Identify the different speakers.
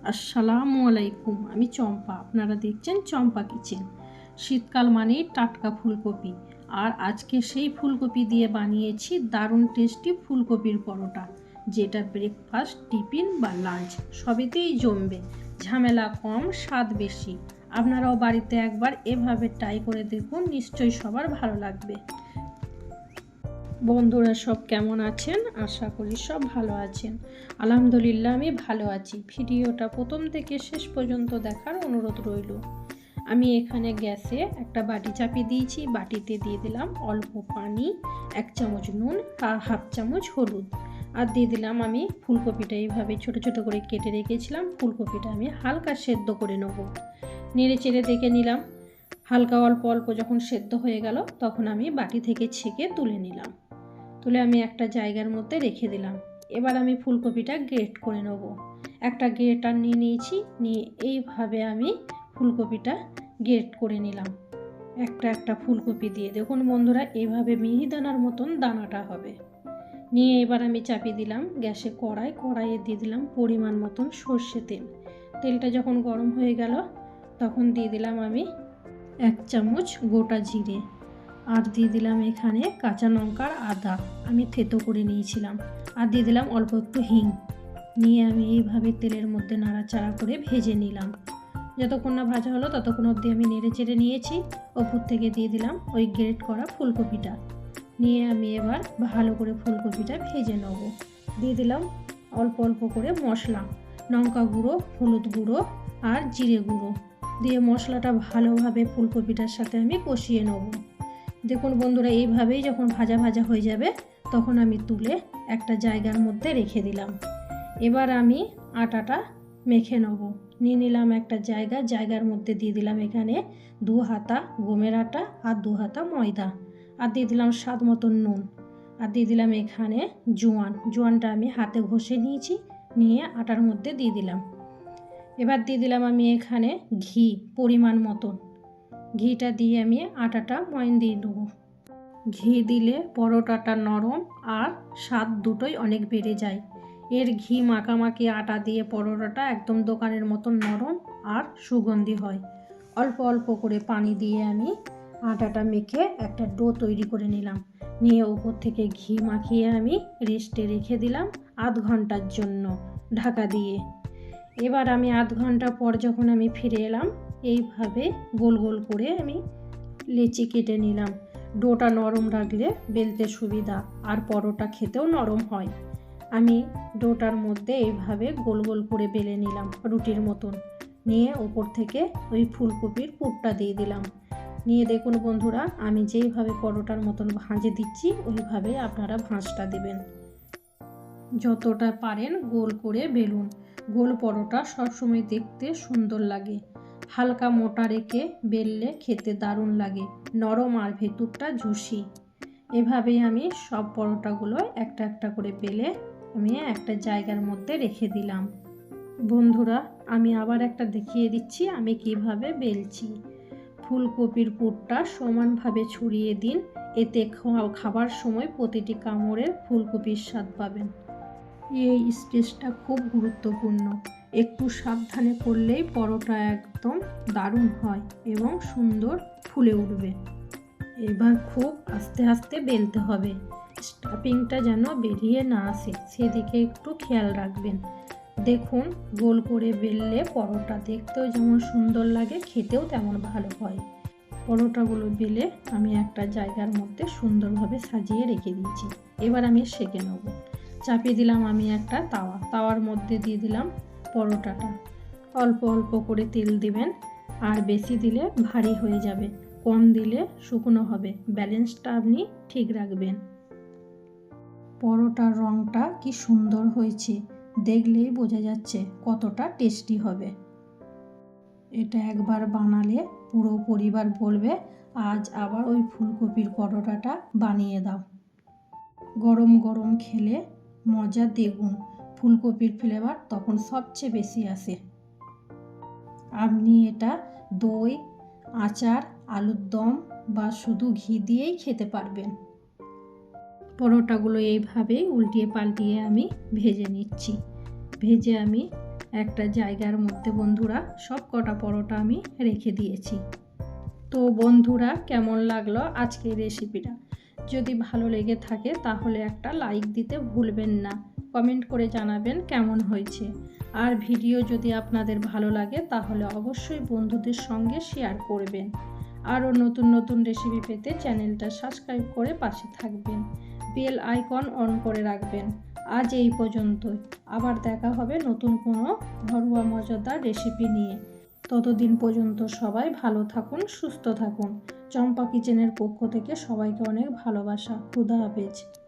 Speaker 1: আসসালামু আলাইকুম। আমি চম্পা, আপনারা দেখছেন চম্পা কিচেন। শীতকাল মানেই টাটকা ফুলকপি, আর আজকে সেই ফুলকপি দিয়ে বানিয়েছি দারুণ টেস্টি ফুলকপির পরোটা, যেটা ব্রেকফাস্ট, টিফিন বা লাঞ্চ সবেতেই জমবে। ঝামেলা কম, স্বাদ বেশি। আপনারাও বাড়িতে একবার এভাবে ট্রাই করে দেখুন, নিশ্চয়ই সবার ভালো লাগবে। বন্ধুরা সব কেমন আছেন? আশা করি সব ভালো আছেন। আলহামদুলিল্লাহ আমি ভালো আছি। ভিডিওটা প্রথম থেকে শেষ পর্যন্ত দেখার অনুরোধ রইল। আমি এখানে গ্যাসে একটা বাটি চাপিয়ে দিয়েছি। বাটিতে দিয়ে দিলাম অল্প পানি, 1 চামচ নুন আর হাফ চামচ হলুদ, আর দিয়ে দিলাম আমি ফুলকপিটা এইভাবে ছোট ছোট করে কেটে রেখেছিলাম। ফুলকপিটা আমি হালকা সেদ্ধ করে নেব। নেড়ে চেড়ে দেখে নিলাম। হালকা অল্প অল্প যখন সেদ্ধ হয়ে গেল, তখন আমি বাটি থেকে ছেঁকে তুলে নিলাম। তুলে আমি একটা জায়গার মধ্যে রেখে দিলাম। এবার আমি ফুলকপিটা গ্রেট করে নেব। একটা গ্রেটার নিয়ে নিয়েছি, নিয়ে এইভাবে আমি ফুলকপিটা গ্রেট করে নিলাম। একটা একটা ফুলকপি দিয়ে দেখুন বন্ধুরা, এইভাবে মিহিদানার মতন দানাটা হবে। নিয়ে এবার আমি চাপিয়ে দিলাম গ্যাসে কড়াইয়ে দিয়ে দিলাম পরিমাণ মতন সর্ষে তেল। তেলটা যখন গরম হয়ে গেল, তখন দিয়ে দিলাম আমি 1 চামচ গোটা জিরে, আর দিয়ে দিলাম এখানে কাঁচা লঙ্কার আদা আমি থেতো করে নিয়েছিলাম, আর দিয়ে দিলাম অল্প একটু হিং। নিয়ে আমি এইভাবে তেলের মধ্যে নাড়াচাড়া করে ভেজে নিলাম। যতক্ষণ না ভাজা হলো ততক্ষণ অবধি আমি নেড়ে চেড়ে নিয়েছি। ওপর থেকে দিয়ে দিলাম ওই গ্রেট করা ফুলকপিটা। নিয়ে আমি এবার ভালো করে ফুলকপিটা ভেজে নেব। দিয়ে দিলাম অল্প অল্প করে মশলা, লঙ্কা গুঁড়ো, হলুদ গুঁড়ো আর জিরে গুঁড়ো দিয়ে মশলাটা ভালোভাবে ফুলকপিটার সাথে আমি কষিয়ে নেব। দেখুন বন্ধুরা, এইভাবেই যখন ভাজা ভাজা হয়ে যাবে, তখন আমি তুলে একটা জায়গার মধ্যে রেখে দিলাম। এবার আমি আটাটা মেখে নেব। নিয়ে নিলাম একটা জায়গার মধ্যে দিয়ে দিলাম এখানে 2 হাতা গমের আটা আর 2 হাতা ময়দা, আর দিয়ে দিলাম স্বাদ মতন নুন, আর দিয়ে দিলাম এখানে জোয়ানটা আমি হাতে ঘষে নিয়েছি, নিয়ে আটার মধ্যে দিয়ে দিলাম। এবার দিয়ে দিলাম আমি এখানে ঘি পরিমাণ মতন। ঘিটা দিয়ে আমি আটাটা ময়ান দিয়ে দেবো। ঘি দিলে পরোটাটা নরম আর স্বাদ দুটোই অনেক বেড়ে যায়। এর ঘি মাখামাখি আটা দিয়ে পরোটাটা একদম দোকানের মতন নরম আর সুগন্ধি হয়। অল্প অল্প করে পানি দিয়ে আমি আটাটা মেখে একটা ডো তৈরি করে নিলাম। নিয়ে উপর থেকে ঘি মাখিয়ে আমি রেস্টে রেখে দিলাম আধ ঘন্টার জন্য ঢাকা দিয়ে। এবার আমি আধ ঘন্টা পর যখন আমি ফিরে এলাম, এইভাবে গোল গোল করে আমি লেচি কেটে নিলাম। ডোটা নরম রাখলে বেলতে সুবিধা, আর পরোটা খেতেও নরম হয়। আমি ডোটার মধ্যে এইভাবে গোল গোল করে বেলে নিলাম রুটির মতন। নিয়ে ওপর থেকে ওই ফুলকপির পুরটা দিয়ে দিলাম। নিয়ে দেখুন বন্ধুরা, আমি যেইভাবে পরোটার মতন ভাঁজে দিচ্ছি, ওইভাবে আপনারা ভাঁজটা দেবেন। যতটা পারেন গোল করে বেলুন। গোল পরোটা সবসময় দেখতে সুন্দর লাগে। হালকা মোটা রেখে বেললে খেতে দারুণ লাগে, নরম আর ভেতরটা জুসি। এভাবেই আমি সব পরোটাগুলো একটা একটা করে বেলে আমি একটা জায়গার মধ্যে রেখে দিলাম। বন্ধুরা, আমি আবার একটা দেখিয়ে দিচ্ছি আমি কিভাবে বেলছি। ফুলকপির পুরটা সমানভাবে ছড়িয়ে দিন, এতে খাবার সময় প্রতিটি কামড়ের ফুলকপির স্বাদ পাবেন। এই স্টেজটা খুব গুরুত্বপূর্ণ। একটু সাবধানে করলেই পরোটা একদম দারুণ হয় এবং সুন্দর ফুলে উঠবে। এবার খুব আস্তে আস্তে বেলতে হবে, স্টাফিংটা যেন বেরিয়ে না আসে সেদিকে একটু খেয়াল রাখবেন। দেখুন, গোল করে বেললে পরোটা দেখতেও যেমন সুন্দর লাগে, খেতেও তেমন ভালো হয়। পরোটাগুলো বেলে আমি একটা জায়গার মধ্যে সুন্দরভাবে সাজিয়ে রেখে দিয়েছি। এবার আমি সেঁকে নেব। চাপিয়ে দিলাম আমি একটা তাওয়ার মধ্যে দিয়ে দিলাম পরোটাটা। অল্প অল্প করে তেল দিবেন, আর বেশি দিলে ভারী হয়ে যাবে, কম দিলে শুকনো হবে। ব্যালেন্সটা আপনি ঠিক রাখবেন। পরোটার রঙটা কি সুন্দর হয়েছে, দেখলেই বোঝা যাচ্ছে কতটা টেস্টি হবে। এটা একবার বানালে পুরো পরিবার বলবে, আজ আবার ওই ফুলকপির পরোটাটা বানিয়ে দাও। গরম গরম খেলে মজা দ্বিগুণ। ফুলকপির ফ্লেভার তখন সবচেয়ে বেশি আসে। আপনি এটা দই, আচার, আলুর দম বা শুধু ঘি দিয়েই খেতে পারবেন। পরোটাগুলো এইভাবেই উল্টিয়ে পাল্টিয়ে আমি ভেজে নিচ্ছি। ভেজে আমি একটা জায়গার মধ্যে বন্ধুরা সব কটা পরোটা আমি রেখে দিয়েছি। তো বন্ধুরা, কেমন লাগলো আজকের রেসিপিটা? যদি ভালো লেগে থাকে তাহলে একটা লাইক দিতে ভুলবেন না। কমেন্ট করে জানাবেন কেমন হয়েছে। আর ভিডিও যদি আপনাদের ভালো লাগে তাহলে অবশ্যই বন্ধুদের সঙ্গে শেয়ার করবেন। আরও নতুন নতুন রেসিপি পেতে চ্যানেলটা সাবস্ক্রাইব করে পাশে থাকবেন, বেল আইকন অন করে রাখবেন। আজ এই পর্যন্তই, আবার দেখা হবে নতুন কোনো ঘরোয়া মজাদার রেসিপি নিয়ে। ততদিন পর্যন্ত সবাই ভালো থাকুন, সুস্থ থাকুন। চম্পা কিচেনের পক্ষ থেকে সবাইকে অনেক ভালোবাসা। খুদা হাফেজ।